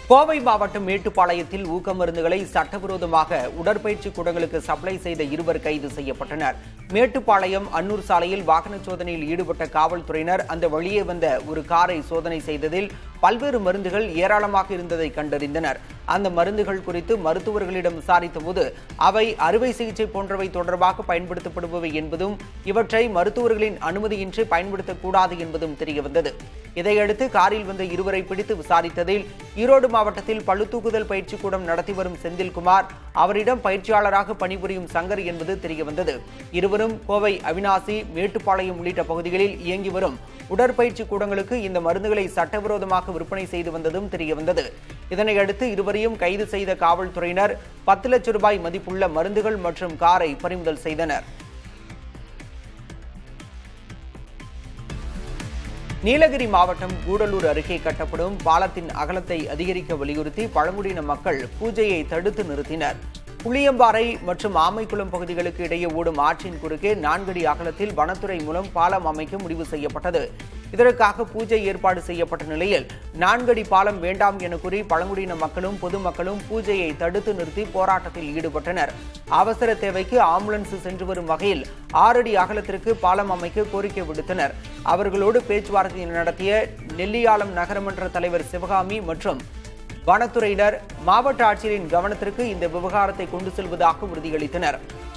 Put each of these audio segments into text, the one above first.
கோவை மாவட்டம் மேட்டுப்பாளையத்தில் ஊக்க மருந்துகளை சட்டவிரோதமாக உடற்பயிற்சி கூடங்களுக்கு சப்ளை செய்த இருவர் கைது செய்யப்பட்டனர். மேட்டுப்பாளையம் அன்னூர் சாலையில் வாகன சோதனையில் ஈடுபட்ட காவல்துறையினர் அந்த வழியே வந்த ஒரு காரை சோதனை செய்ததில் பல்வேறு மருந்துகள் ஏராளமாக இருந்ததை கண்டறிந்தனர். அந்த மருந்துகள் குறித்து மருத்துவர்களிடம் விசாரித்தபோது அவை அறுவை சிகிச்சை போன்றவை தொடர்பாக பயன்படுத்தப்படுபவை என்பதும் இவற்றை மருத்துவர்களின் அனுமதியின்றி பயன்படுத்தக்கூடாது என்பதும் தெரியவந்தது. இதையடுத்து காரில் வந்த இருவரை பிடித்து விசாரித்ததில் ஈரோடு மாவட்டத்தில் பளுதூக்குதல் பயிற்சி கூடம் நடத்தி வரும் செந்தில்குமார், அவரிடம் பயிற்சியாளராக பணிபுரியும் சங்கர் என்பது தெரியவந்தது. இருவரும் கோவை அவினாசி, மேட்டுப்பாளையம் உள்ளிட்ட பகுதிகளில் இயங்கி வரும் உடற்பயிற்சி கூடங்களுக்கு இந்த மருந்துகளை சட்டவிரோதமாக விற்பனை செய்து வந்ததும் தெரியவந்தது. இதனையடுத்து இருவரையும் கைது செய்த காவல்துறையினர் 10 லட்சம் ரூபாய் மதிப்புள்ள மருந்துகள் மற்றும் காரை பறிமுதல் செய்தனர். நீலகிரி மாவட்டம் கூடலூர் அருகே கட்டப்படும் பாலத்தின் அகலத்தை அதிகரிக்க வலியுறுத்தி பழங்குடியின மக்கள் பூஜையை தடுத்து நிறுத்தினர். புளியம்பாறை மற்றும் ஆமைக்குளம் பகுதிகளுக்கு இடையே ஓடும் ஆற்றின் குறுக்கே 4 அடி அகலத்தில் வனத்துறை மூலம் பாலம் அமைக்க முடிவு செய்யப்பட்டது. இதற்காக பூஜை ஏற்பாடு செய்யப்பட்ட நிலையில் 4 அடி பாலம் வேண்டாம் என கூறி பழங்குடியின மக்களும் பொதுமக்களும் பூஜையை தடுத்து நிறுத்தி போராட்டத்தில் ஈடுபட்டனர். அவசர தேவைக்கு ஆம்புலன்ஸ் சென்று வரும் வகையில் 6 அடி அகலத்திற்கு பாலம் அமைக்க கோரிக்கை விடுத்தனர். அவர்களோடு பேச்சுவார்த்தை நடத்திய நெல்லியாலம் நகரமன்ற தலைவர் சிவகாமி மற்றும் வனத்துறையினர் மாவட்ட ஆட்சியரின் கவனத்திற்கு இந்த விவகாரத்தை கொண்டு செல்வதாக உறுதியளித்தனர்.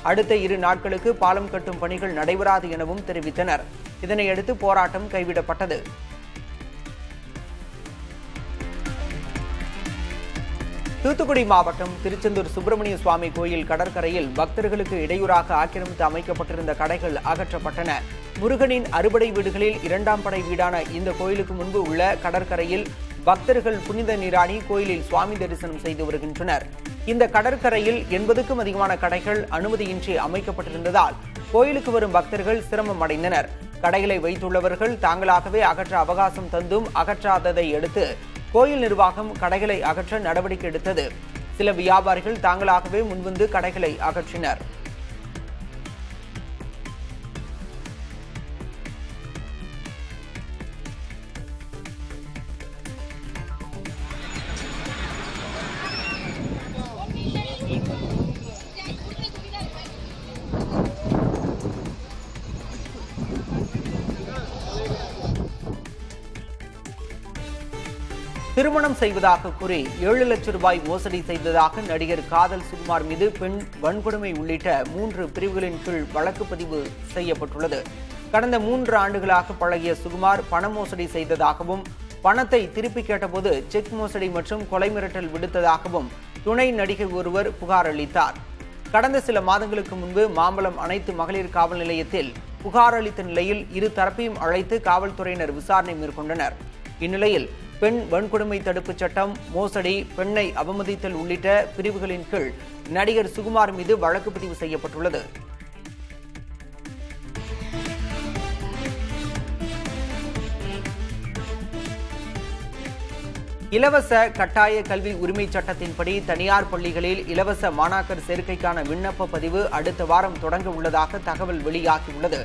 அடுத்த 2 நாட்களுக்கு பாலம் கட்டும் பணிகள் நடைபெறாது எனவும் தெரிவித்தனர். இதனையடுத்து போராட்டம் கைவிடப்பட்டது. தூத்துக்குடி மாவட்டம் திருச்செந்தூர் சுப்பிரமணிய சுவாமி கோயில் கடற்கரையில் பக்தர்களுக்கு இடையூறாக ஆக்கிரமித்து அமைக்கப்பட்டிருந்த கடைகள் அகற்றப்பட்டன. முருகனின் அறுபடை வீடுகளில் 2ஆம் படை வீடான இந்த கோயிலுக்கு முன்பு உள்ள கடற்கரையில் பக்தர்கள் புனித நீராடி கோயிலில் சுவாமி தரிசனம் செய்து வருகின்றனர். இந்த கடற்கரையில் 80க்கும் அதிகமான கடைகள் அனுமதியின்றி அமைக்கப்பட்டிருந்ததால் கோயிலுக்கு வரும் பக்தர்கள் சிரமம் அடைந்தனர். கடைகளை வைத்துள்ளவர்கள் தாங்களாகவே அகற்ற அவகாசம் தந்தும் அகற்றாததை அடுத்து கோயில் நிர்வாகம் கடைகளை அகற்ற நடவடிக்கை எடுத்தது. சில வியாபாரிகள் தாங்களாகவே முன்வந்து கடைகளை அகற்றினர். திருமணம் செய்வதாக கூறி 7 லட்சம் ரூபாய் மோசடி செய்ததாக நடிகர் காதல் சுகுமார் மீது பெண் வன்கொடுமை உள்ளிட்ட 3 பிரிவுகளின் கீழ் வழக்கு பதிவு செய்யப்பட்டுள்ளது. கடந்த 3 ஆண்டுகளாக பழகிய சுகுமார் பண மோசடி செய்ததாகவும் பணத்தை திருப்பி கேட்டபோது செக் மோசடி மற்றும் கொலை மிரட்டல் விடுத்ததாகவும் துணை நடிகை ஒருவர் புகார் அளித்தார். கடந்த சில மாதங்களுக்கு முன்பு மாம்பலம் அனைத்து மகளிர் காவல் நிலையத்தில் புகார் அளித்த நிலையில் இரு தரப்பையும் அழைத்து காவல்துறையினர் விசாரணை மேற்கொண்டனர். இந்நிலையில் பெண் வன்கொடுமை தடுப்புச் சட்டம், மோசடி, பெண்ணை அவமதித்தல் உள்ளிட்ட பிரிவுகளின் கீழ் நடிகர் சுகுமார் மீது வழக்கு பதிவு செய்யப்பட்டுள்ளது. இலவச கட்டாய கல்வி உரிமை சட்டத்தின்படி தனியார் பள்ளிகளில் இலவச மாணாக்கர் சேர்க்கைக்கான விண்ணப்ப பதிவு அடுத்த வாரம் தொடங்க உள்ளதாக தகவல் வெளியாகியுள்ளது.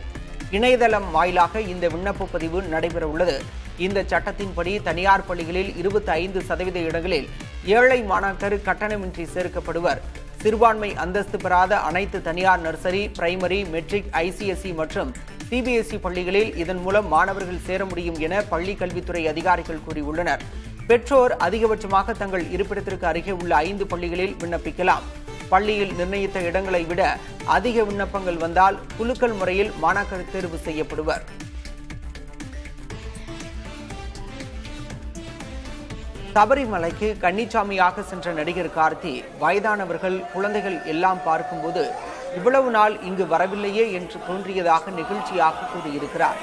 இணையதளம் வாயிலாக இந்த விண்ணப்ப பதிவு நடைபெற உள்ளது. இந்த சட்டத்தின்படி தனியார் பள்ளிகளில் 25% இடங்களில் ஏழை மாணாக்கர் கட்டணமின்றி சேர்க்கப்படுவர். சிறுபான்மை அந்தஸ்து பெறாத அனைத்து தனியார் நர்சரி, பிரைமரி, மெட்ரிக், ICSE மற்றும் CBSE பள்ளிகளில் இதன் மூலம் மாணவர்கள் சேர முடியும் என பள்ளி கல்வித்துறை அதிகாரிகள் கூறியுள்ளனர். பெற்றோர் அதிகபட்சமாக தங்கள் இருப்பிடத்திற்கு அருகே உள்ள 5 பள்ளிகளில் விண்ணப்பிக்கலாம். பள்ளியில் நிர்ணயித்த இடங்களை விட அதிக விண்ணப்பங்கள் வந்தால் குலுக்கல் முறையில் மாணாக்கர் தேர்வு செய்யப்படுவர். சபரிமலைக்கு கன்னிச்சாமியாக சென்ற நடிகர் கார்த்தி, வயதானவர்கள், குழந்தைகள் எல்லாம் பார்க்கும்போது இவ்வளவு நாள் இங்கு வரவில்லையே என்று தோன்றியதாக நிகழ்ச்சியாக கூறியிருக்கிறார்.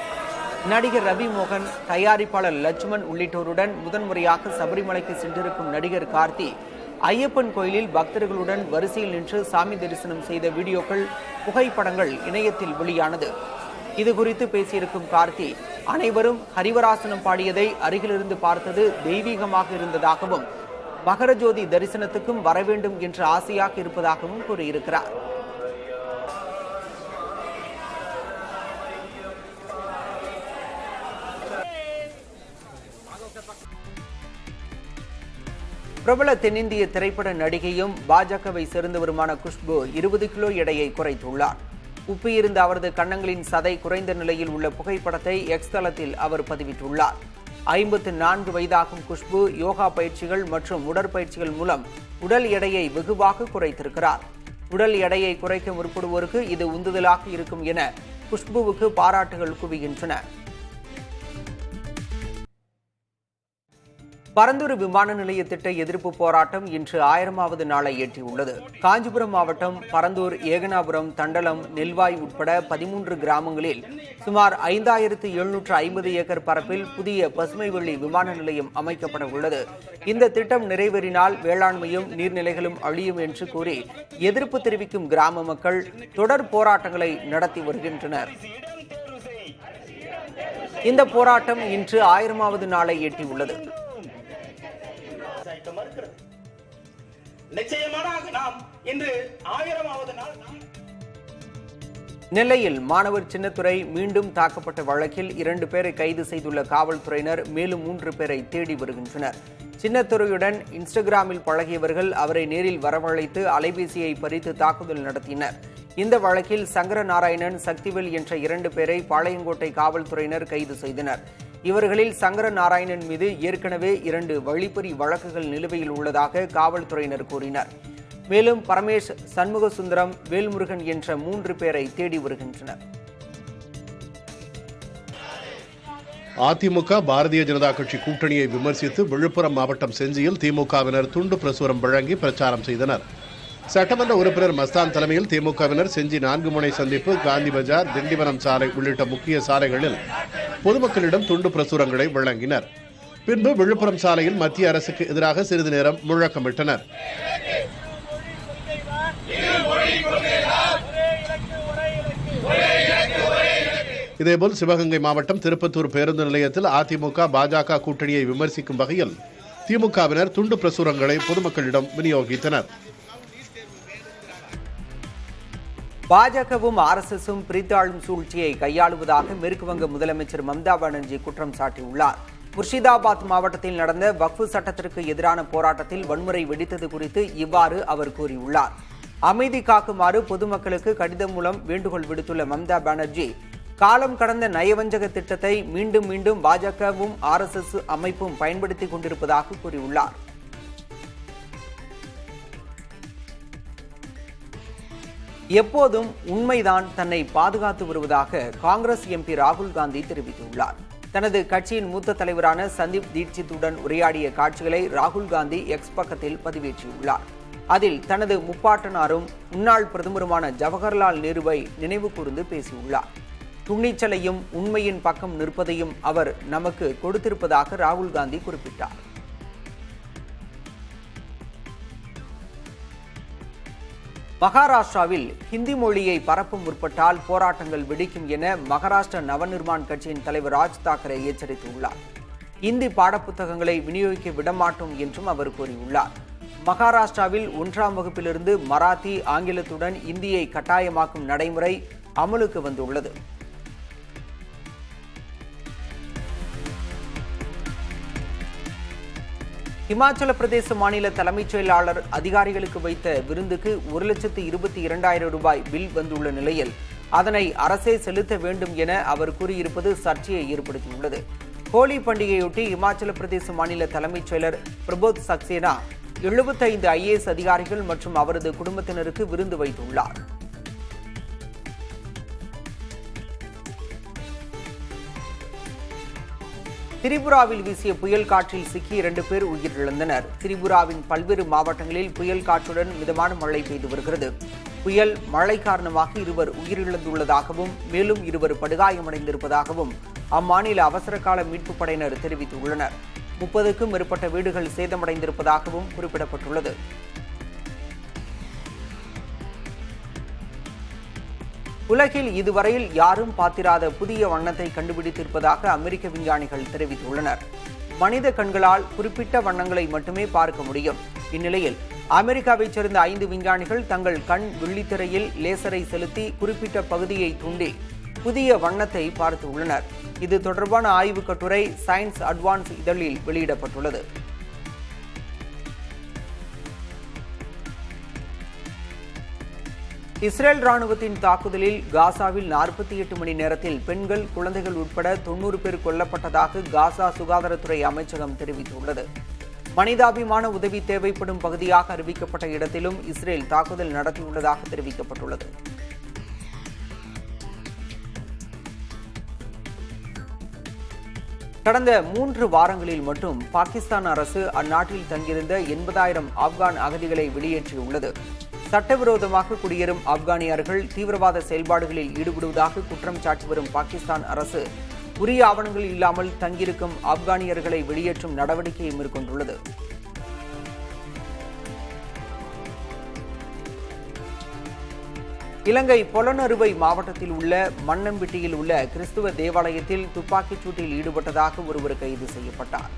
நடிகர் ரவி மோகன், தயாரிப்பாளர் லட்சுமண் உள்ளிட்டோருடன் முதன்முறையாக சபரிமலைக்கு சென்றிருக்கும் நடிகர் கார்த்தி ஐயப்பன் கோயிலில் பக்தர்களுடன் வரிசையில் நின்று சாமி தரிசனம் செய்த வீடியோக்கள், புகைப்படங்கள் இணையத்தில் வெளியானது. இது குறித்து பேசியிருக்கும் கார்த்தி, அனைவரும் ஹரிவராசனம் பாடியதை அருகிலிருந்து பார்த்தது தெய்வீகமாக இருந்ததாகவும் மகரஜோதி தரிசனத்துக்கும் வர வேண்டும் என்ற ஆசையாக இருப்பதாகவும் கூறியிருக்கிறார். பிரபல தென்னிந்திய திரைப்பட நடிகையும் பாஜகவை சேர்ந்தவருமான குஷ்பு 20 கிலோ எடையை குறைத்துள்ளார். உப்பு இருந்த அவரது கன்னங்களின் சதை குறைந்த நிலையில் உள்ள புகைப்படத்தை எக்ஸ் தளத்தில் அவர் பதிவிட்டுள்ளார். 54 வயதாகும் குஷ்பு யோகா பயிற்சிகள் மற்றும் உடற்பயிற்சிகள் மூலம் உடல் எடையை வெகுவாக குறைத்திருக்கிறார். உடல் எடையை குறைக்க முற்படுவோருக்கு இது உந்துதலாக இருக்கும் என குஷ்புவுக்கு பாராட்டுகள் குவிகின்றன. பரந்தூர் விமான நிலைய திட்ட எதிர்ப்பு போராட்டம் இன்று 1000வது நாளை எட்டியுள்ளது. காஞ்சிபுரம் மாவட்டம் பரந்தூர், ஏகனாபுரம், தண்டலம், நெல்வாய் உட்பட 13 கிராமங்களில் சுமார் 5750 ஏக்கர் பரப்பில் புதிய பசுமை வெள்ளி விமான நிலையம் அமைக்கப்பட உள்ளது. இந்த திட்டம் நிறைவேறினால் வேளாண்மையும் நீர்நிலைகளும் அழியும் என்று கூறி எதிர்ப்பு தெரிவிக்கும் கிராம மக்கள் தொடர் போராட்டங்களை நடத்தி வருகின்றனர். இந்த போராட்டம் இன்று 1000வது நாளை எட்டியுள்ளது. நெல்லையில் மாணவர் சின்னத்துரை மீண்டும் தாக்கப்பட்ட வழக்கில் 2 பேரை கைது செய்துள்ள காவல்துறையினர் மேலும் 3 பேரை தேடி வருகின்றனர். சின்னத்துரையுடன் இன்ஸ்டாகிராமில் பழகியவர்கள் அவரை நேரில் வரவழைத்து அலைபேசியை பறித்து தாக்குதல் நடத்தினர். இந்த வழக்கில் சங்கரநாராயணன், சக்திவேல் என்ற 2 பேரை பாளையங்கோட்டை காவல்துறையினர் கைது செய்தனர். இவர்களில் சங்கரநாராயணன் மீது ஏற்கனவே 2 வழிப்பறி வழக்குகள் நிலுவையில் உள்ளதாக காவல்துறையினர் கூறினர். மேலும் பரமேஷ், சண்முகசுந்தரம், வேல்முருகன் என்ற 3 பேரை தேடி வருகின்றனர். அதிமுக பாரதிய ஜனதா கட்சி கூட்டணியை விமர்சித்து விழுப்புரம் மாவட்டம் செஞ்சியில் திமுகவினர் துண்டு பிரசுரம் வழங்கி பிரச்சாரம் செய்தனர். சட்டமன்ற உறுப்பினர் மஸ்தான் தலைமையில் திமுகவினர் செஞ்சி 4 முனை சந்திப்பு, காந்தி பஜார், திண்டிவனம் சாலை உள்ளிட்ட முக்கிய சாலைகளில் பொதுமக்களிடம் துண்டு பிரசுரங்களை வழங்கினர். பின்பு விழுப்புரம் சாலையில் மத்திய அரசுக்கு எதிராக சிறிது நேரம் முழக்கமிட்டனர். இதேபோல் சிவகங்கை மாவட்டம் திருப்பத்தூர் பேருந்து நிலையத்தில் அதிமுக பாஜக கூட்டணியை விமர்சிக்கும் வகையில் திமுகவினர் துண்டு பிரசுரங்களை பொதுமக்களிடம் விநியோகித்தனர். பாஜகவும் RSSம் பிரித்தாளும் சூழ்ச்சியை கையாளுவதாக மேற்குவங்க முதலமைச்சர் மம்தா பானர்ஜி குற்றம் சாட்டியுள்ளார். முர்ஷிதாபாத் மாவட்டத்தில் நடந்த வக்ஃபு சட்டத்திற்கு எதிரான போராட்டத்தில் வன்முறை வெடித்தது குறித்து இவ்வாறு அவர் கூறியுள்ளார். அமைதி காக்குமாறு பொதுமக்களுக்கு கடிதம் மூலம் வேண்டுகோள் விடுத்துள்ள மம்தா பானர்ஜி, காலம் கடந்த நயவஞ்சக திட்டத்தை மீண்டும் மீண்டும் பாஜகவும் RSS அமைப்பும் பயன்படுத்திக் கொண்டிருப்பதாக கூறியுள்ளார். எப்போதும் உண்மைதான் தன்னை பாதுகாத்து வருவதாக காங்கிரஸ் MP ராகுல் காந்தி தெரிவித்துள்ளார். தனது கட்சியின் மூத்த தலைவரான சந்தீப் தீட்சித்துடன் உரையாடிய காட்சிகளை ராகுல் காந்தி எக்ஸ் பக்கத்தில் பதிவேற்றியுள்ளார். அதில் தனது முப்பாட்டனாரும் முன்னாள் பிரதமருமான ஜவஹர்லால் நேருவை நினைவு கூர்ந்து பேசியுள்ளார். துணிச்சலையும் உண்மையின் பக்கம் நிற்பதையும் அவர் நமக்கு கொடுத்திருப்பதாக ராகுல் காந்தி குறிப்பிட்டார். மகாராஷ்டிராவில் ஹிந்தி மொழியை பரப்ப முற்பட்டால் போராட்டங்கள் வெடிக்கும் என மகாராஷ்டிர நவநிர்மாண் கட்சியின் தலைவர் ராஜ் தாக்கரே எச்சரித்துள்ளார். இந்தி பாடப்புத்தகங்களை விநியோகிக்க விடமாட்டோம் என்றும் அவர் கூறியுள்ளார். மகாராஷ்டிராவில் 1ஆம் வகுப்பிலிருந்து மராத்தி, ஆங்கிலத்துடன் இந்தியை கட்டாயமாக்கும் நடைமுறை அமலுக்கு வந்துள்ளது. இமாச்சல பிரதேச மாநில தலைமைச் செயலாளர் அதிகாரிகளுக்கு வைத்த விருந்துக்கு 1,22,000 ரூபாய் பில் வந்துள்ள நிலையில் அதனை அரசே செலுத்த வேண்டும் என அவர் கூறியிருப்பது சர்ச்சையை ஏற்படுத்தியுள்ளது. ஹோலி பண்டிகையொட்டி இமாச்சல பிரதேச மாநில தலைமைச் செயலர் பிரபோத் சக்சேனா 75 IAS அதிகாரிகள் மற்றும் அவரது குடும்பத்தினருக்கு விருந்து வைத்துள்ளார். திரிபுராவில் வீசிய புயல் காற்றில் சிக்கி 2 பேர் உயிரிழந்தனர். திரிபுராவின் பல்வேறு மாவட்டங்களில் புயல் காற்றுடன் மிதமான மழை பெய்து வருகிறது. புயல் மழை காரணமாக 2 உயிரிழந்துள்ளதாகவும் மேலும் 2 படுகாயமடைந்திருப்பதாகவும் அம்மாநில அவசரகால மீட்புப் படையினர் தெரிவித்துள்ளனர். 30க்கும் மேற்பட்ட வீடுகள் சேதமடைந்திருப்பதாகவும் குறிப்பிடப்பட்டுள்ளது. உலகில் இதுவரையில் யாரும் பார்த்திராத புதிய வண்ணத்தை கண்டுபிடித்திருப்பதாக அமெரிக்க விஞ்ஞானிகள் தெரிவித்துள்ளனர். மனித கண்களால் குறிப்பிட்ட வண்ணங்களை மட்டுமே பார்க்க முடியும். இந்நிலையில் அமெரிக்காவைச் சேர்ந்த 5 விஞ்ஞானிகள் தங்கள் கண் விழித்திரையில் லேசரை செலுத்தி குறிப்பிட்ட பகுதியை தூண்டி புதிய வண்ணத்தை பார்த்துள்ளனர். இது தொடர்பான ஆய்வுக் கட்டுரை சயின்ஸ் அட்வான்ஸ் இதழில் வெளியிடப்பட்டுள்ளது. இஸ்ரேல் ராணுவத்தின் தாக்குதலில் காசாவில் 48 மணி நேரத்தில் பெண்கள், குழந்தைகள் உட்பட 90 பேர் கொல்லப்பட்டதாக காசா சுகாதாரத்துறை அமைச்சகம் தெரிவித்துள்ளது. மனிதாபிமான உதவி தேவைப்படும் பகுதியாக அறிவிக்கப்பட்ட இடத்திலும் இஸ்ரேல் தாக்குதல் நடத்தியுள்ளதாக தெரிவிக்கப்பட்டுள்ளது. கடந்த 3 வாரங்களில் மட்டும் பாகிஸ்தான் அரசு அந்நாட்டில் தங்கியிருந்த 80,000 ஆப்கான் அகதிகளை வெளியேற்றியுள்ளது. சட்டவிரோதமாக குடியேறும் ஆப்கானியர்கள் தீவிரவாத செயல்பாடுகளில் ஈடுபடுவதாக குற்றம் சாட்டி வரும் பாகிஸ்தான் அரசு உரிய ஆவணங்கள் இல்லாமல் தங்கியிருக்கும் ஆப்கானியர்களை வெளியேற்றும் நடவடிக்கையை மேற்கொண்டுள்ளது. இலங்கை பொலனறுவை மாவட்டத்தில் உள்ள மன்னம்பிட்டியில் உள்ள கிறிஸ்துவ தேவாலயத்தில் துப்பாக்கிச் சூட்டில் ஈடுபட்டதாக ஒருவர் கைது செய்யப்பட்டார்.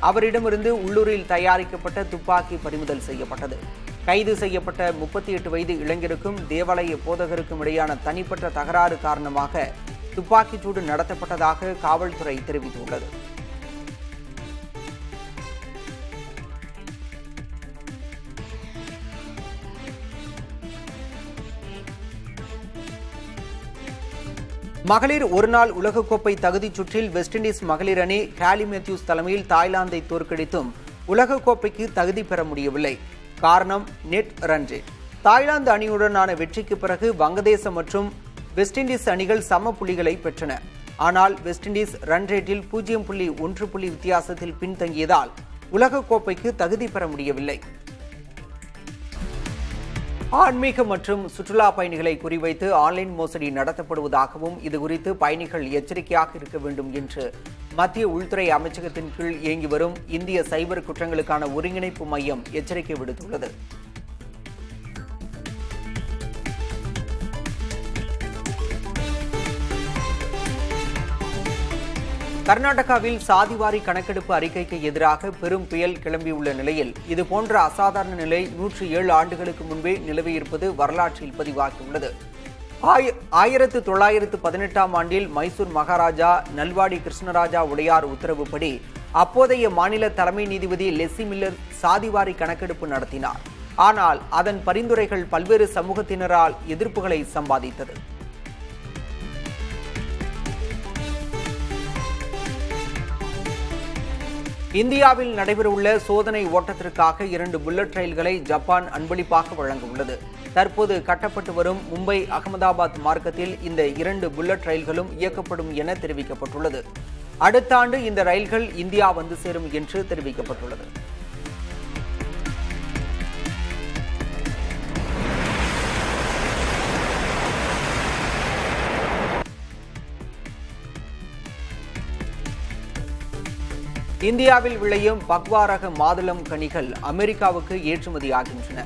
அவரிடமிருந்து உள்ளூரில் தயாரிக்கப்பட்ட துப்பாக்கி பறிமுதல் செய்யப்பட்டது. கைது செய்யப்பட்ட 38 வயது இளைஞருக்கும் தேவாலய போதகருக்கும் இடையான தனிப்பட்ட தகராறு காரணமாக துப்பாக்கிச்சூடு நடத்தப்பட்டதாக காவல்துறை தெரிவித்துள்ளது. மகளிர் ஒருநாள் உலகக்கோப்பை தகுதிச் சுற்றில் வெஸ்ட் இண்டீஸ் மகளிர் அணி ஹாலி மேத்யூஸ் தலைமையில் தாய்லாந்தை தோற்கடித்தும் உலகக்கோப்பைக்கு தகுதி பெற முடியவில்லை. காரணம் நெட் ரன் ரேட். தாய்லாந்து அணியுடனான வெற்றிக்கு பிறகு வங்கதேசம் மற்றும் வெஸ்ட் இண்டீஸ் அணிகள் சம புள்ளிகளை பெற்றன. ஆனால் வெஸ்ட் இண்டீஸ் ரன் ரேட்டில் 0.1 வித்தியாசத்தில் பின்தங்கியதால் உலகக்கோப்பைக்கு தகுதி பெற முடியவில்லை. ஆன்மீக மற்றும் சுற்றுலா பயணிகளை குறிவைத்து ஆன்லைன் மோசடி நடத்தப்படுவதாகவும் இதுகுறித்து பயணிகள் எச்சரிக்கையாக இருக்க வேண்டும் என்று மத்திய உள்துறை அமைச்சகத்தின் கீழ் இயங்கி வரும் இந்திய சைபர் குற்றங்களுக்கான ஒருங்கிணைப்பு மையம் எச்சரிக்கை விடுத்துள்ளது. கர்நாடகாவில் சாதிவாரி கணக்கெடுப்பு அறிக்கைக்கு எதிராக பெரும் புயல் கிளம்பியுள்ள நிலையில் இதுபோன்ற அசாதாரண நிலை 107 ஆண்டுகளுக்கு முன்பே நிலவியிருப்பது வரலாற்றில் பதிவாகியுள்ளது. 1918ஆம் ஆண்டில் மைசூர் மகாராஜா நல்வாடி கிருஷ்ணராஜா உடையார் உத்தரவுப்படி அப்போதைய மாநில தலைமை நீதிபதி லெஸ்ஸி மில்லர் சாதிவாரி கணக்கெடுப்பு நடத்தினார். ஆனால் அதன் பரிந்துரைகள் பல்வேறு சமூகத்தினரால் எதிர்ப்புகளை சம்பாதித்தது. இந்தியாவில் நடைபெறவுள்ள சோதனை ஓட்டத்திற்காக 2 புல்லட் ரயில்களை ஜப்பான் அன்பளிப்பாக வழங்க உள்ளது. தற்போது கட்டப்பட்டு வரும் மும்பை அகமதாபாத் மார்க்கத்தில் இந்த 2 புல்லட் ரயில்களும் இயக்கப்படும் என தெரிவிக்கப்பட்டுள்ளது. அடுத்த ஆண்டு இந்த ரயில்கள் இந்தியா வந்து சேரும் என்று தெரிவிக்கப்பட்டுள்ளது. இந்தியாவில் விளையும் பக்வா ரக மாதுளம் கனிகள் அமெரிக்காவுக்கு ஏற்றுமதியாகின்றன.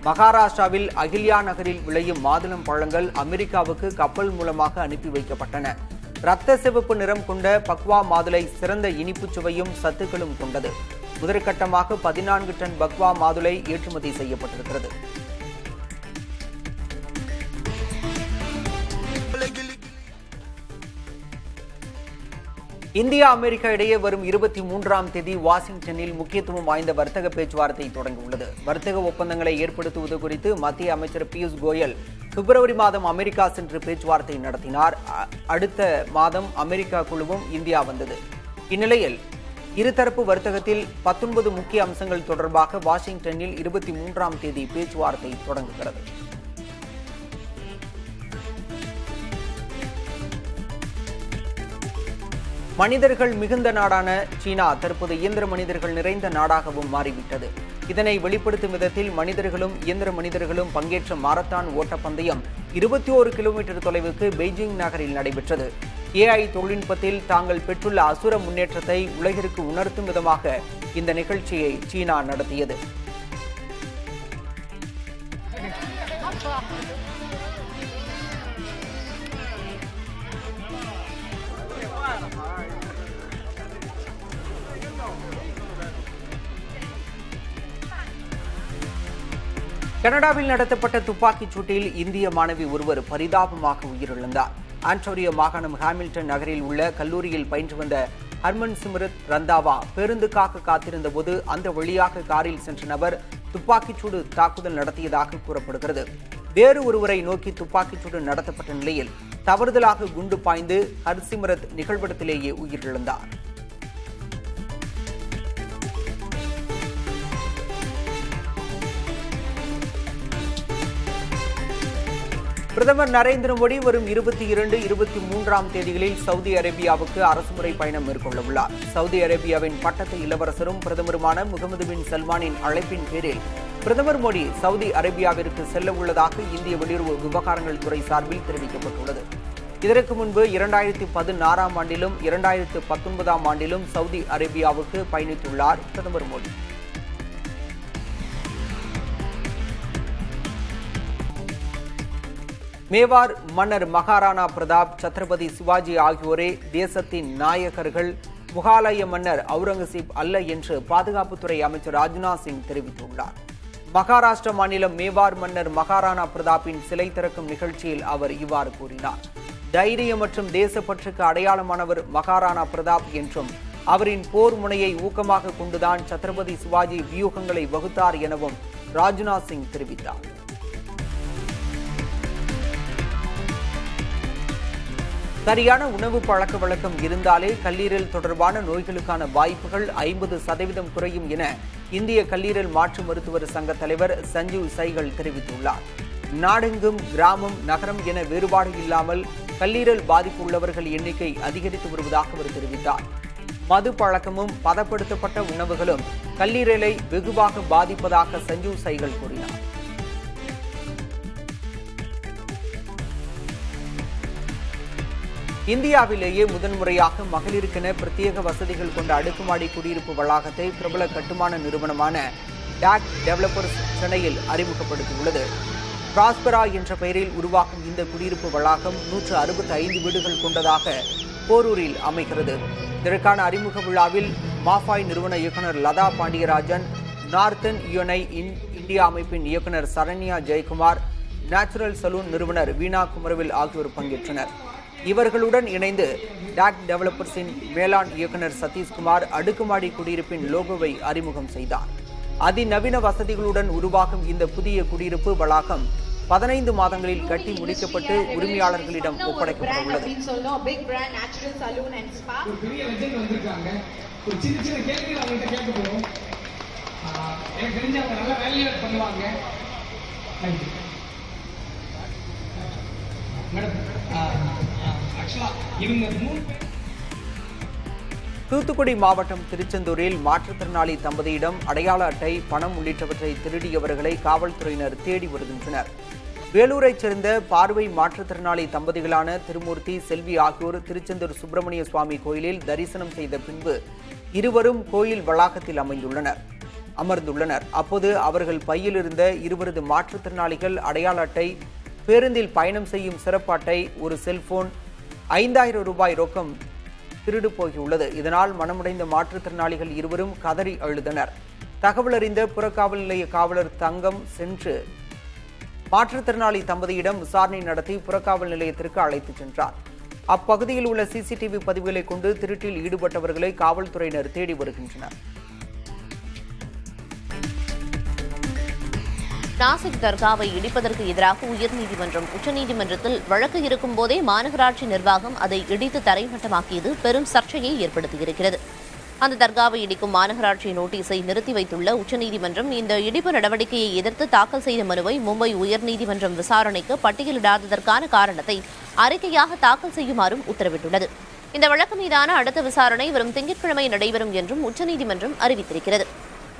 மகாராஷ்டிராவில் அகில்யா நகரில் விளையும் மாதுளம் பழங்கள் அமெரிக்காவுக்கு கப்பல் மூலமாக அனுப்பி வைக்கப்பட்டன. இரத்த சிவப்பு நிறம் கொண்ட பக்வா மாதுளை சிறந்த இனிப்பு சுவையும் சத்துக்களும் கொண்டது. முதற்கட்டமாக 14 டன் பக்வா மாதுளை ஏற்றுமதி செய்யப்பட்டிருக்கிறது. இந்தியா அமெரிக்கா இடையே வரும் 23ஆம் தேதி வாஷிங்டனில் முக்கியத்துவம் வாய்ந்த வர்த்தக பேச்சுவார்த்தை தொடங்கியுள்ளது. வர்த்தக ஒப்பந்தங்களை ஏற்படுத்துவது குறித்து மத்திய அமைச்சர் பியூஷ் கோயல் பிப்ரவரி மாதம் அமெரிக்கா சென்று பேச்சுவார்த்தை நடத்தினார். அடுத்த மாதம் அமெரிக்கா குழுவும் இந்தியா வந்தது. இந்நிலையில் இருதரப்பு வர்த்தகத்தில் 19 முக்கிய அம்சங்கள் தொடர்பாக வாஷிங்டனில் 23ஆம் தேதி பேச்சுவார்த்தை தொடங்குகிறது. மனிதர்கள் மிகுந்த நாடான சீனா தற்போது இயந்திர மனிதர்கள் நிறைந்த நாடாகவும் மாறிவிட்டது. இதனை வெளிப்படுத்தும் விதத்தில் மனிதர்களும் இயந்திர மனிதர்களும் பங்கேற்ற மாரத்தான் ஓட்டப்பந்தயம் 21 கிலோமீட்டர் தொலைவுக்கு பெய்ஜிங் நகரில் நடைபெற்றது. AI தொழில்நுட்பத்தில் தாங்கள் பெற்றுள்ள அசுர முன்னேற்றத்தை உலகிற்கு உணர்த்தும் விதமாக இந்த நிகழ்ச்சியை சீனா நடத்தியது. கனடாவில் நடத்தப்பட்ட துப்பாக்கிச் சூட்டில் இந்திய மாணவி ஒருவர் பரிதாபமாக உயிரிழந்தார். ஆன்டோரியோ மாகாணம் ஹாமில்டன் நகரில் உள்ள கல்லூரியில் பயின்று வந்த ஹர்மன் சிம்ரத் ரந்தாவா பேருந்துக்காக காத்திருந்த போது அந்த வழியாக காரில் சென்ற நபர் துப்பாக்கிச்சூடு தாக்குதல் நடத்தியதாக கூறப்படுகிறது. வேறு ஒருவரை நோக்கி துப்பாக்கிச்சூடு நடத்தப்பட்ட நிலையில் தவறுதலாக குண்டு பாய்ந்து ஹர்சிம்ரத் நிகழ்விடத்திலேயே உயிரிழந்தார். பிரதமர் நரேந்திர மோடி வரும் 22, 23ஆம் தேதிகளில் சவுதி அரேபியாவுக்கு அரசுமுறை பயணம் மேற்கொள்ள உள்ளார். சவுதி அரேபியாவின் பட்டத்து இளவரசரும் பிரதமருமான முகமது பின் சல்மானின் அழைப்பின் பேரில் பிரதமர் மோடி சவுதி அரேபியாவிற்கு செல்ல உள்ளதாக இந்திய வெளியுறவு விவகாரங்கள் துறை சார்பில் தெரிவிக்கப்பட்டுள்ளது. இதற்கு முன்பு 2016ஆம் ஆண்டிலும் 2019ஆம் ஆண்டிலும் சவுதி அரேபியாவுக்கு பயணித்துள்ளார் பிரதமர் மோடி. மேவார் மன்னர் மகாராணா பிரதாப், சத்ரபதி சிவாஜி ஆகியோரே தேசத்தின் நாயகர்கள், முகாலய மன்னர் அவுரங்கசீப் அல்ல என்று பாதுகாப்புத்துறை அமைச்சர் ராஜ்நாத் சிங் தெரிவித்துள்ளார். மகாராஷ்டிர மாநிலம் மேவார் மன்னர் மகாராணா பிரதாப்பின் சிலை திறக்கும் நிகழ்ச்சியில் அவர் இவ்வாறு கூறினார். தைரியம் மற்றும் தேசப்பற்றுக்கு அடையாளமானவர் மகாராணா பிரதாப் என்றும் அவரின் போர் முனையை ஊக்கமாக கொண்டுதான் சத்ரபதி சிவாஜி வியூகங்களை வகுத்தார் எனவும் ராஜ்நாத் சிங் தெரிவித்தார். சரியான உணவு பழக்க வழக்கம் இருந்தாலே கல்லீரல் தொடர்பான நோய்களுக்கான வாய்ப்புகள் 50% குறையும் என இந்திய கல்லீரல் மாற்று மருத்துவர் சங்க தலைவர் சஞ்சீவ் சைகல் தெரிவித்துள்ளார். நாடெங்கும் கிராமம், நகரம் என வேறுபாடு இல்லாமல் கல்லீரல் பாதிப்பு உள்ளவர்கள் எண்ணிக்கை அதிகரித்து வருவதாக அவர் தெரிவித்தார். மது பழக்கமும் பதப்படுத்தப்பட்ட உணவுகளும் கல்லீரலை வெகுவாக பாதிப்பதாக சஞ்சீவ் சைகல் கூறினார். இந்தியாவிலேயே முதன்முறையாக மகளிருக்கென பிரத்யேக வசதிகள் கொண்ட அடுக்குமாடி குடியிருப்பு வளாகத்தை பிரபல கட்டுமான நிறுவனமான டாக் டெவலப்பர்ஸ் சென்னையில் அறிமுகப்படுத்தியுள்ளது. பிராஸ்பரா என்ற பெயரில் உருவாக்கும் இந்த குடியிருப்பு வளாகம் 165 வீடுகள் கொண்டதாக போரூரில் அமைகிறது. இதற்கான அறிமுக விழாவில் மாஃபாய் நிறுவன இயக்குநர் லதா பாண்டியராஜன், நார்த்தன் யுனை இந்தியா அமைப்பின் இயக்குநர் சரண்யா ஜெயக்குமார், நேச்சுரல் சலூன் நிறுவனர் வீணா குமரவில் ஆகியோர் பங்கேற்றனர். இவர்களுடன் இணைந்து டாக் டெவலப்பர்ஸின் மேலாண் இயக்குநர் சதீஷ்குமார் அடுக்குமாடி குடியிருப்பின் லோகோவை அறிமுகம் செய்தார். அதிநவீன வசதிகளுடன் உருவாகும் இந்த புதிய குடியிருப்பு வளாகம் 15 மாதங்களில் கட்டி முடிக்கப்பட்டு உரிமையாளர்களிடம் ஒப்படைக்கப்பட உள்ளது. தூத்துக்குடி மாவட்டம் திருச்செந்தூரில் மாற்றுத்திறனாளி தம்பதியிடம் அடையாள அட்டை, பணம் உள்ளிட்டவற்றை திருடியவர்களை காவல்துறையினர் தேடி வருகின்றனர். வேலூரைச் சேர்ந்த பார்வை மாற்றுத்திறனாளி தம்பதிகளான திருமூர்த்தி, செல்வி ஆகியோர் திருச்செந்தூர் சுப்பிரமணிய சுவாமி கோயிலில் தரிசனம் செய்த பின்பு இருவரும் கோயில் வளாகத்தில் அமர்ந்துள்ளனர். அப்போது அவர்கள் பையில் இருந்த இருவரது மாற்றுத்திறனாளிகள் அடையாள அட்டை, பேருந்தில் பயணம் செய்யும் சிறப்பு அட்டை, ஒரு செல்போன், 5000 ரூபாய் ரொக்கம் திருடு போகியுள்ளது. இதனால் மனமுடைந்த மாற்றுத்திறனாளிகள் இருவரும் கதறி அழுதனர். தகவல் அறிந்த புறக்காவல் நிலைய காவலர் தங்கம் சென்று மாற்றுத்திறனாளி தம்பதியிடம் விசாரணை நடத்தி புறக்காவல் நிலையத்திற்கு அழைத்துச் சென்றார். அப்பகுதியில் உள்ள சிசிடிவி பதிவுகளை கொண்டு திருட்டில் ஈடுபட்டவர்களை காவல்துறையினர் தேடி வருகின்றனர். நாசிக் தர்காவை இடிப்பதற்கு எதிராக உயர்நீதிமன்றம் உச்சநீதிமன்றத்தில் வழக்கு இருக்கும் போதே மாநகராட்சி நிர்வாகம் அதை இடித்து தரைமட்டமாக்கியது பெரும் சர்ச்சையை ஏற்படுத்தியிருக்கிறது. அந்த தர்காவை இடிக்கும் மாநகராட்சி நோட்டீஸை நிறுத்தி வைத்துள்ள உச்சநீதிமன்றம் இந்த இடிப்பு நடவடிக்கையை எதிர்த்து தாக்கல் செய்த மனுவை மும்பை உயர்நீதிமன்றம் விசாரணைக்கு பட்டியலிடாததற்கான காரணத்தை அறிக்கையாக தாக்கல் செய்யுமாறும் உத்தரவிட்டுள்ளது. இந்த வழக்கு மீதான அடுத்த விசாரணை வரும் திங்கட்கிழமை நடைபெறும் என்றும் உச்சநீதிமன்றம் அறிவித்திருக்கிறது.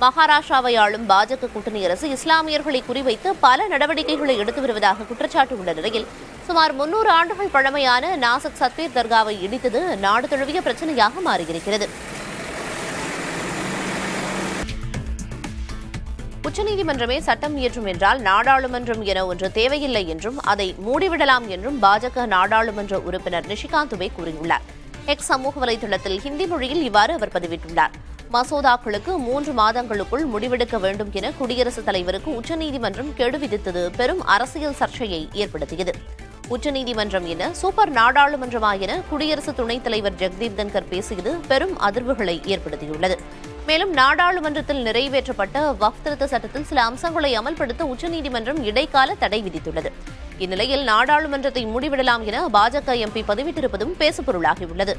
மகாராஷ்டிராவை ஆளும் பாஜக கூட்டணி அரசு இஸ்லாமியர்களை குறிவைத்து பல நடவடிக்கைகளை எடுத்து வருவதாக குற்றச்சாட்டு உள்ள நிலையில் சுமார் 300 ஆண்டுகள் பழமையான நாசிக் சத்பீர் தர்காவை இடித்தது நாடு தழுவிய பிரச்சனையாக மாறியிருக்கிறது. உச்சநீதிமன்றமே சட்டம் இயற்றும் என்றால் நாடாளுமன்றம் என ஒன்று தேவையில்லை என்றும் அதை மூடிவிடலாம் என்றும் பாஜக நாடாளுமன்ற உறுப்பினர் நிஷிகாந்த் துபே கூறியுள்ளார். எக்ஸ் சமூக வலைதளத்தில் ஹிந்தி மொழியில் இவ்வாறு அவர் பதிவிட்டுள்ளார். மசோதாக்களுக்கு 3 மாதங்களுக்குள் முடிவெடுக்க வேண்டும் என குடியரசுத் தலைவருக்கு உச்சநீதிமன்றம் கெடு விதித்தது பெரும் அரசியல் சர்ச்சையை ஏற்படுத்தியது. உச்சநீதிமன்றம் என சூப்பர் நாடாளுமன்றமா என குடியரசு துணைத் தலைவர் ஜெகதீப் தன்கர் பேசியது பெரும் அதிர்வுகளை ஏற்படுத்தியுள்ளது. மேலும் நாடாளுமன்றத்தில் நிறைவேற்றப்பட்ட வக்ஃப் திருத்த சட்டத்தில் சில அம்சங்களை அமல்படுத்த உச்சநீதிமன்றம் இடைக்கால தடை விதித்துள்ளது. இந்நிலையில் நாடாளுமன்றத்தை மூடிவிடலாம் என பாஜக எம்பி பதிவிட்டிருப்பதும் பேசுபொருளாகியுள்ளது.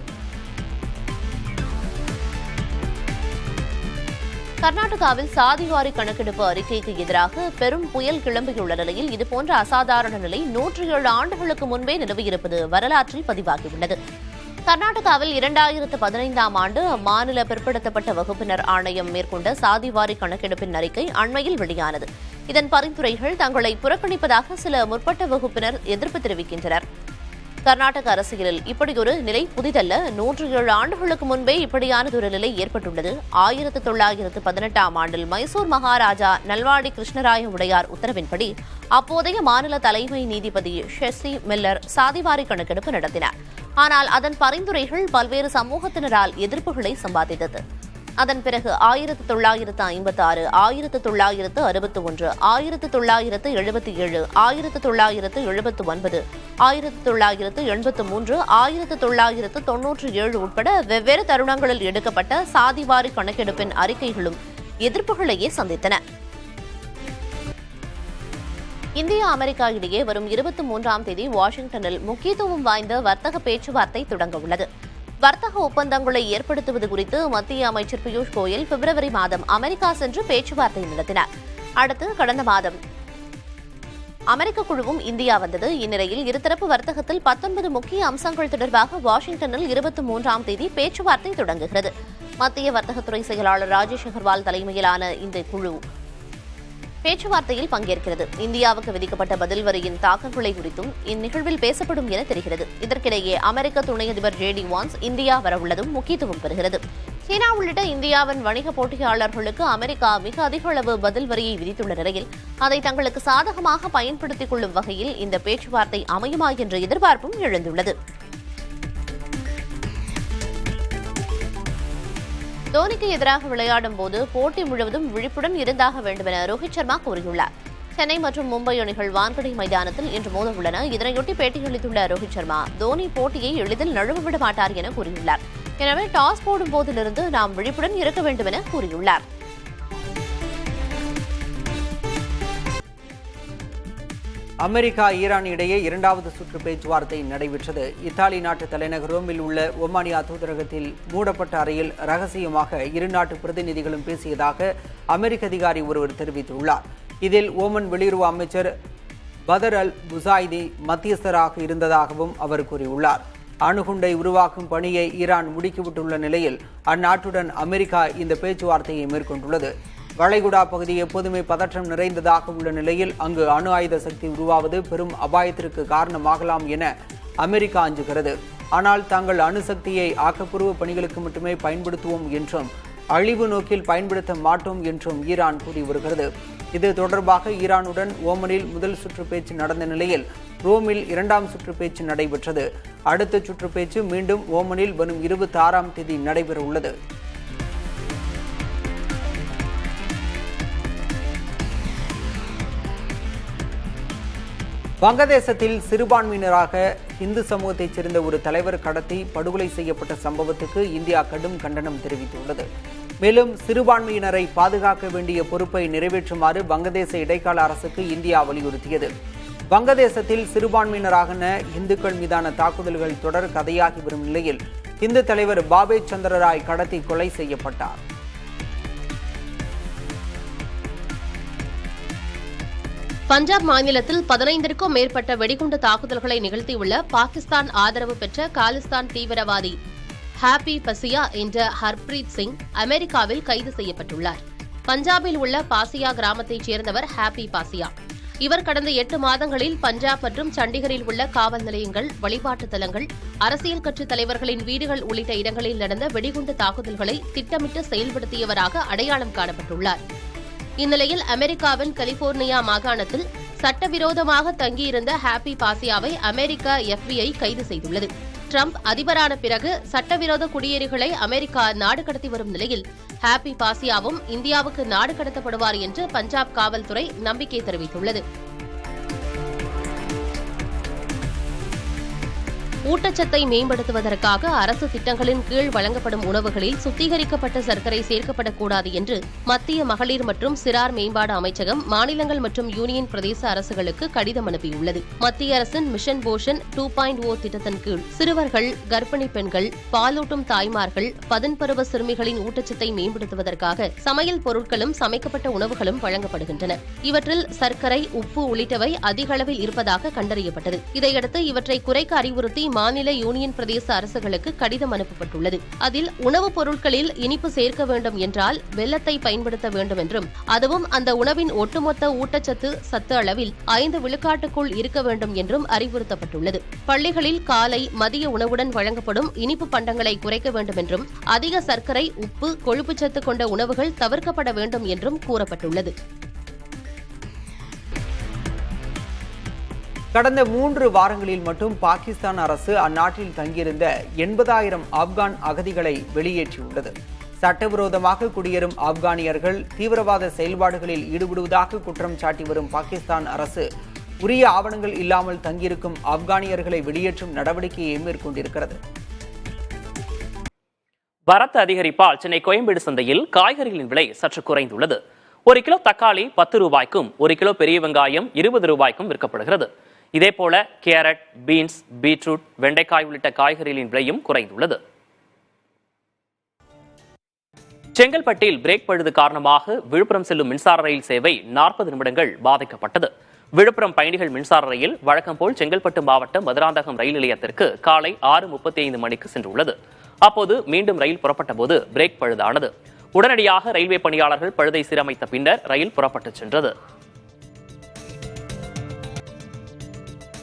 கர்நாடகாவில் சாதிவாரி கணக்கெடுப்பு அறிக்கைக்கு எதிராக பெரும் புயல் கிளம்பியுள்ள நிலையில் இதுபோன்ற அசாதாரண நிலை 107 ஆண்டுகளுக்கு முன்பே நிலவியிருப்பது வரலாற்றில் பதிவாகியுள்ளது. கர்நாடகாவில் 2015ஆம் ஆண்டு மாநில பிற்படுத்தப்பட்ட வகுப்பினர் ஆணையம் மேற்கொண்ட சாதிவாரி கணக்கெடுப்பின் அறிக்கை அண்மையில் வெளியானது. இதன் பரிந்துரைகள் தங்களை புறக்கணிப்பதாக சில முற்பட்ட வகுப்பினர் எதிர்ப்பு தெரிவிக்கின்றனர். கர்நாடக அரசியலில் இப்படியொரு நிலை புதிதல்ல. 107 ஆண்டுகளுக்கு முன்பே இப்படியானதொரு நிலை ஏற்பட்டுள்ளது. 1918ஆம் ஆண்டில் மைசூர் மகாராஜா நல்வாடி கிருஷ்ணராய உடையார் உத்தரவின்படி அப்போதைய மாநில தலைமை நீதிபதி ஷெஸ்ஸி மில்லர் சாதிவாரி கணக்கெடுப்பு நடத்தினார். ஆனால் அதன் பரிந்துரைகள் பல்வேறு சமூகத்தினரால் எதிர்ப்புகளை சம்பாதித்தது. அதன் பிறகு 1956, 1961, 1977, 1979, 1983, 1997 உட்பட வெவ்வேறு தருணங்களில் எடுக்கப்பட்ட சாதிவாரி கணக்கெடுப்பின் அறிக்கைகளும் எதிர்ப்புகளையே சந்தித்தன. இந்தியா அமெரிக்கா இடையே வரும் 23ஆம் தேதி வாஷிங்டனில் முக்கியத்துவம் வாய்ந்த வர்த்தக பேச்சுவார்த்தை தொடங்க உள்ளது. வர்த்தக ஒப்பந்தங்களை ஏற்படுத்துவது குறித்து மத்திய அமைச்சர் பியூஷ் கோயல் பிப்ரவரி மாதம் அமெரிக்கா சென்று பேச்சுவார்த்தை நடத்தினார். அடுத்து கடந்த மாதம் அமெரிக்க குழுவும் இந்தியா வந்தது. இந்நிலையில் இருதரப்பு வர்த்தகத்தில் 19 முக்கிய அம்சங்கள் தொடர்பாக வாஷிங்டனில் 23ஆம் தேதி பேச்சுவார்த்தை தொடங்குகிறது. மத்திய வர்த்தகத்துறை செயலாளர் ராஜேஷ் அகர்வால் தலைமையிலான இந்த குழு பேச்சுவார்த்தையில் பங்கேற்கிறது. இந்தியாவுக்கு விதிக்கப்பட்ட பதில் வரியின் தாக்கங்களை குறித்தும் இந்நிகழ்வில் பேசப்படும் என தெரிகிறது. இதற்கிடையே அமெரிக்க துணை அதிபர் JD வான்ஸ் இந்தியா வரவுள்ளதும் முக்கியத்துவம் பெறுகிறது. சீனா உள்ளிட்ட இந்தியாவின் வணிக போட்டியாளர்களுக்கு அமெரிக்கா மிக அதிக அளவு பதில் வரியை விதித்துள்ள நிலையில் அதை தங்களுக்கு சாதகமாக பயன்படுத்திக் கொள்ளும் வகையில் இந்த பேச்சுவார்த்தை அமையுமா என்ற எதிர்பார்ப்பும் எழுந்துள்ளது. தோனிக்கு எதிராக விளையாடும் போது போட்டி முழுவதும் விழிப்புடன் இருந்தாக வேண்டும் என ரோஹித் சர்மா கூறியுள்ளார். சென்னை மற்றும் மும்பை அணிகள் வான்கடை மைதானத்தில் இன்று மோத உள்ளன. இதனையொட்டி பேட்டியளித்துள்ள ரோஹித் சர்மா தோனி போட்டியை எளிதில் நழுவவிட மாட்டார் என கூறியுள்ளார். எனவே டாஸ் போடும் போதிலிருந்து நாம் விழிப்புடன் இருக்க வேண்டும் என கூறியுள்ளார். அமெரிக்கா ஈரான் இடையே 2வது சுற்று பேச்சுவார்த்தை நடைபெற்றது. இத்தாலி நாட்டு தலைநகர் ரோமில் உள்ள ஒமானியா தூதரகத்தில் மூடப்பட்ட அறையில் ரகசியமாக இரு நாட்டு பிரதிநிதிகளும் பேசியதாக அமெரிக்க அதிகாரி ஒருவர் தெரிவித்துள்ளார். இதில் ஓமன் வெளியுறவு அமைச்சர் பதர் அல் புசாய்தி மத்தியஸ்தராக இருந்ததாகவும் அவர் கூறியுள்ளார். அணுகுண்டை உருவாக்கும் பணியை ஈரான் முடுக்கிவிட்டுள்ள நிலையில் அந்நாட்டுடன் அமெரிக்கா இந்த பேச்சுவார்த்தையை மேற்கொண்டுள்ளது. வளைகுடா பகுதி எப்போதுமே பதற்றம் நிறைந்ததாக உள்ள நிலையில் அங்கு அணு ஆயுத சக்தி உருவாவது பெரும் அபாயத்திற்கு காரணமாகலாம் என அமெரிக்கா அஞ்சுகிறது. ஆனால் தாங்கள் அணுசக்தியை ஆக்கப்பூர்வ பணிகளுக்கு மட்டுமே பயன்படுத்துவோம் என்றும் அழிவு நோக்கில் பயன்படுத்த மாட்டோம் என்றும் ஈரான் கூறி வருகிறது. இது தொடர்பாக ஈரானுடன் ஓமனில் முதல் சுற்று பேச்சு நடந்த நிலையில் ரோமில் 2ஆம் சுற்று பேச்சு நடைபெற்றது. அடுத்த சுற்று பேச்சு மீண்டும் ஓமனில் வரும் 26ஆம் தேதி நடைபெற உள்ளது. வங்கதேசத்தில் சிறுபான்மையினராக இந்து சமூகத்தைச் சேர்ந்த ஒரு தலைவர் கடத்தி படுகொலை செய்யப்பட்ட சம்பவத்துக்கு இந்தியா கடும் கண்டனம் தெரிவித்துள்ளது. மேலும் சிறுபான்மையினரை பாதுகாக்க வேண்டிய பொறுப்பை நிறைவேற்றுமாறு வங்கதேச இடைக்கால அரசுக்கு இந்தியா வலியுறுத்தியது. வங்கதேசத்தில் சிறுபான்மையினரான இந்துக்கள் மீதான தாக்குதல்கள் தொடர் கதையாகி வரும் நிலையில் இந்து தலைவர் பாபேஜ் சந்திரராய் கடத்தி கொலை செய்யப்பட்டார். பஞ்சாப் மாநிலத்தில் 15க்கும் மேற்பட்ட வெடிகுண்டு தாக்குதல்களை நிகழ்த்தியுள்ள பாகிஸ்தான் ஆதரவு பெற்ற காலிஸ்தான் தீவிரவாதி ஹாப்பி பசியா என்ற ஹர்ப்ரீத் சிங் அமெரிக்காவில் கைது செய்யப்பட்டுள்ளார். பஞ்சாபில் உள்ள பாசியா கிராமத்தைச் சேர்ந்தவர் ஹாப்பி பாசியா. இவர் கடந்த 8 மாதங்களில் பஞ்சாப் மற்றும் சண்டிகரில் உள்ள காவல் நிலையங்கள், வழிபாட்டுத் தலங்கள், அரசியல் கட்சித் தலைவர்களின் வீடுகள் உள்ளிட்ட இடங்களில் நடந்த வெடிகுண்டு தாக்குதல்களை திட்டமிட்டு செயல்படுத்தியவராக அடையாளம் காணப்பட்டுள்ளார். இந்நிலையில் அமெரிக்காவின் கலிபோர்னியா மாகாணத்தில் சட்டவிரோதமாக தங்கியிருந்த ஹாப்பி பாசியாவை அமெரிக்க FBI கைது செய்துள்ளது. ட்ரம்ப் அதிபரான பிறகு சட்டவிரோத குடியேறிகளை அமெரிக்கா நாடு கடத்தி வரும் நிலையில் ஹாப்பி பாசியாவும் இந்தியாவுக்கு நாடு கடத்தப்படுவார் என்று பஞ்சாப் காவல்துறை நம்பிக்கை தெரிவித்துள்ளது. ஊட்டச்சத்தை மேம்படுத்துவதற்காக அரசு திட்டங்களின் கீழ் வழங்கப்படும் உணவுகளில் சுத்திகரிக்கப்பட்ட சர்க்கரை சேர்க்கப்படக்கூடாது என்று மத்திய மகளிர் மற்றும் சிறார் மேம்பாடு அமைச்சகம் மாநிலங்கள் மற்றும் யூனியன் பிரதேச அரசுகளுக்கு கடிதம் அனுப்பியுள்ளது. மத்திய அரசின் மிஷன் போஷன் 2.0 திட்டத்தின் கீழ் சிறுவர்கள், கர்ப்பிணி பெண்கள், பாலூட்டும் தாய்மார்கள், பதன்பருவ சிறுமிகளின் ஊட்டச்சத்தை மேம்படுத்துவதற்காக சமையல் பொருட்களும் சமைக்கப்பட்ட உணவுகளும் வழங்கப்படுகின்றன. இவற்றில் சர்க்கரை, உப்பு உள்ளிட்டவை அதிக அளவில் இருப்பதாக கண்டறியப்பட்டது. இதையடுத்து இவற்றை குறைக்க அறிவுறுத்தி மாநில யூனியன் பிரதேச அரசுகளுக்கு கடிதம் அனுப்பப்பட்டுள்ளது. அதில் உணவுப் பொருட்களில் இனிப்பு சேர்க்க வேண்டும் என்றால் வெல்லத்தை பயன்படுத்த வேண்டும் என்றும், அதுவும் அந்த உணவின் ஒட்டுமொத்த ஊட்டச்சத்து சத்து அளவில் 5 விழுக்காட்டுக்குள் இருக்க வேண்டும் என்றும் அறிவுறுத்தப்பட்டுள்ளது. பள்ளிகளில் காலை, மதிய உணவுடன் வழங்கப்படும் இனிப்பு பண்டங்களை குறைக்க வேண்டும் என்றும், அதிக சர்க்கரை, உப்பு, கொழுப்புச்சத்து கொண்ட உணவுகள் தவிர்க்கப்பட வேண்டும் என்றும் கூறப்பட்டுள்ளது. கடந்த 3 வாரங்களில் மட்டும் பாகிஸ்தான் அரசு அந்நாட்டில் தங்கியிருந்த 80,000 ஆப்கான் அகதிகளை வெளியேற்றியுள்ளது. சட்டவிரோதமாக குடியேறும் ஆப்கானியர்கள் தீவிரவாத செயல்பாடுகளில் ஈடுபடுவதாக குற்றம் சாட்டி வரும் பாகிஸ்தான் அரசு உரிய ஆவணங்கள் இல்லாமல் தங்கியிருக்கும் ஆப்கானியர்களை வெளியேற்றும் நடவடிக்கையை மேற்கொண்டிருக்கிறது. வரத்து அதிகரிப்பால் சென்னை கோயம்பேடு சந்தையில் காய்கறிகளின் விலை சற்று குறைந்துள்ளது. 1 கிலோ தக்காளி 10 ரூபாய்க்கும் 1 கிலோ பெரிய வெங்காயம் 20 ரூபாய்க்கும் விற்கப்படுகிறது. இதேபோல கேரட், பீன்ஸ், பீட்ரூட், வெண்டைக்காய் உள்ளிட்ட காய்கறிகளின் விலையும் குறைந்துள்ளது. செங்கல்பட்டில் பிரேக் பழுது காரணமாக விழுப்புரம் செல்லும் மின்சார ரயில் சேவை 40 நிமிடங்கள் பாதிக்கப்பட்டது. விழுப்புரம் பயணிகள் மின்சார ரயில் வழக்கம் போல் செங்கல்பட்டு மாவட்டம் மதுராந்தகம் ரயில் நிலையத்திற்கு காலை 6:35 மணிக்கு சென்றுள்ளது. அப்போது மீண்டும் ரயில் புறப்பட்ட போது பிரேக் பழுதானது. உடனடியாக ரயில்வே பணியாளர்கள் பழுதை சீரமைத்த பின்னர் ரயில் புறப்பட்டுச் சென்றது.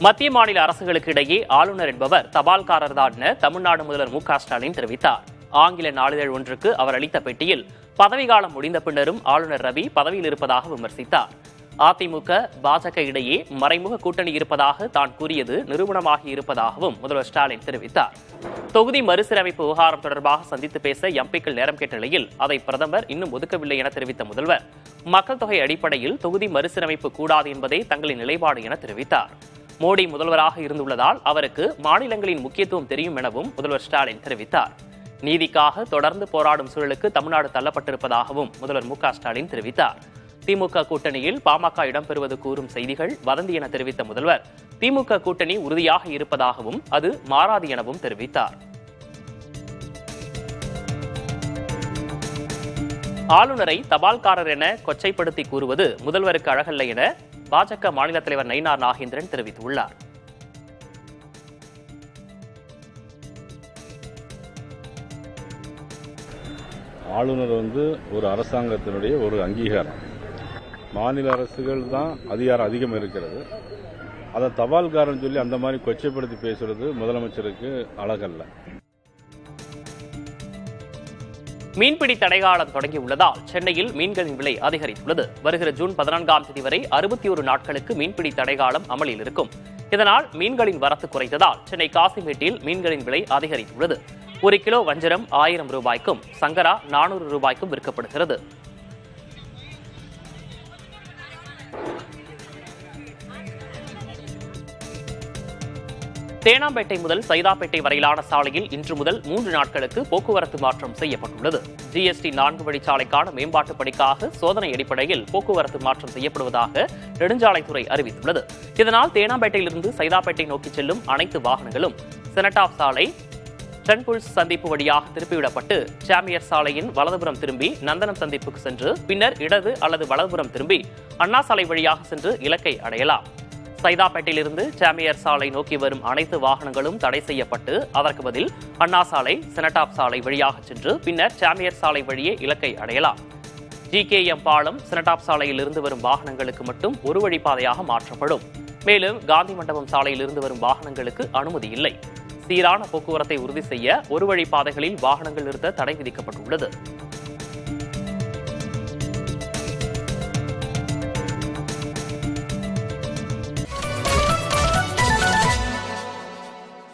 மத்திய மாநில அரசுகளுக்கு இடையே ஆளுநர் என்பவர் தபால்காரர்தான் என தமிழ்நாடு முதல்வர் மு க ஸ்டாலின் தெரிவித்தார். ஆங்கில நாளிதழ் ஒன்றுக்கு அவர் அளித்த பேட்டியில் பதவிக்காலம் முடிந்த பின்னரும் ஆளுநர் ரவி பதவியில் இருப்பதாக விமர்சித்தார். அதிமுக, பாஜக இடையே மறைமுக கூட்டணி இருப்பதாக தான் கூறியது நிரூபணமாகி இருப்பதாகவும் முதல்வர் ஸ்டாலின் தெரிவித்தார். தொகுதி மறுசீரமைப்பு விவகாரம் தொடர்பாக சந்தித்து பேச எம்பிக்கள் நேரம் கேட்ட நிலையில் அதை பிரதமர் இன்னும் ஒதுக்கவில்லை என தெரிவித்த முதல்வர் மக்கள் தொகை அடிப்படையில் தொகுதி மறுசீரமைப்பு கூடாது என்பதே தங்களின் நிலைப்பாடு என தெரிவித்தார். மோடி முதல்வராக இருந்துள்ளதால் அவருக்கு மாநிலங்களின் முக்கியத்துவம் தெரியும் எனவும் முதல்வர் ஸ்டாலின் தெரிவித்தார். நீதிக்காக தொடர்ந்து போராடும் சூழலுக்கு தமிழ்நாடு தள்ளப்பட்டிருப்பதாகவும் முதல்வர் மு க ஸ்டாலின் தெரிவித்தார். திமுக கூட்டணியில் பாமக இடம்பெறுவது கூறும் செய்திகள் வதந்தி என தெரிவித்த முதல்வர் திமுக கூட்டணி உறுதியாக இருப்பதாகவும் அது மாறாது எனவும் தெரிவித்தார். ஆளுநரை தபால்காரர் என கொச்சைப்படுத்தி கூறுவது முதல்வருக்கு அழகல்ல என பாஜக மாநில தலைவர் நயினார் நாகேந்திரன் தெரிவித்துள்ளார். ஆளுநர் ஒரு அரசாங்கத்தினுடைய ஒரு அங்கீகாரம். மாநில அரசுகள் தான் அதிகாரம் அதிகம் இருக்கிறது. அதை தபால்காரன் சொல்லி அந்த மாதிரி கொச்சைப்படுத்தி பேசுறது முதலமைச்சருக்கு அழகல்ல. மீன்பிடி தடைகாலம் தொடங்கியுள்ளதால் சென்னையில் மீன்களின் விலை அதிகரித்துள்ளது. வருகிற ஜூன் 14ஆம் தேதி வரை 61 நாட்களுக்கு மீன்பிடி தடைகாலம் அமலில் இருக்கும். இதனால் மீன்களின் வரத்து குறைந்ததால் சென்னை காசிமேட்டில் மீன்களின் விலை அதிகரித்துள்ளது. 1 கிலோ வஞ்சரம் 1000 ரூபாய்க்கும் சங்கரா 400 ரூபாய்க்கும் விற்கப்படுகிறது. தேனாம்பேட்டை முதல் சைதாப்பேட்டை வரையிலான சாலையில் இன்று முதல் 3 நாட்களுக்கு போக்குவரத்து மாற்றம் செய்யப்பட்டுள்ளது. ஜிஎஸ்டி 4 வழிச்சாலைக்கான மேம்பாட்டு பணிக்காக சோதனை அடிப்படையில் போக்குவரத்து மாற்றம் செய்யப்படுவதாக நெடுஞ்சாலைத்துறை அறிவித்துள்ளது. இதனால் தேனாம்பேட்டையிலிருந்து சைதாப்பேட்டை நோக்கி செல்லும் அனைத்து வாகனங்களும் செனட்டாப் சாலை, டன்புல்ஸ் சந்திப்பு வழியாக திருப்பிவிடப்பட்டு சாமியர் சாலையின் வலதுபுறம் திரும்பி நந்தனம் சந்திப்புக்கு சென்று பின்னர் இடது அல்லது வலதுபுறம் திரும்பி அண்ணா சாலை வழியாக சென்று இலக்கை அடையலாம். சைதாப்பேட்டையிலிருந்து சாமியர் சாலை நோக்கி வரும் அனைத்து வாகனங்களும் தடை செய்யப்பட்டு அதற்கு பதில் அண்ணா சாலை, செனட்டாப் சாலை வழியாக சென்று பின்னர் சாமியர் சாலை வழியே இலக்கை அடையலாம். GKM பாலம், செனட்டாப் சாலையில் இருந்து வரும் வாகனங்களுக்கு மட்டும் ஒரு வழிப்பாதையாக மாற்றப்படும். மேலும் காந்தி மண்டபம் சாலையில் இருந்து வரும் வாகனங்களுக்கு அனுமதி இல்லை. சீரான போக்குவரத்தை உறுதி செய்ய ஒரு வழிப்பாதைகளில் வாகனங்கள் நிறுத்த தடை விதிக்கப்பட்டுள்ளது.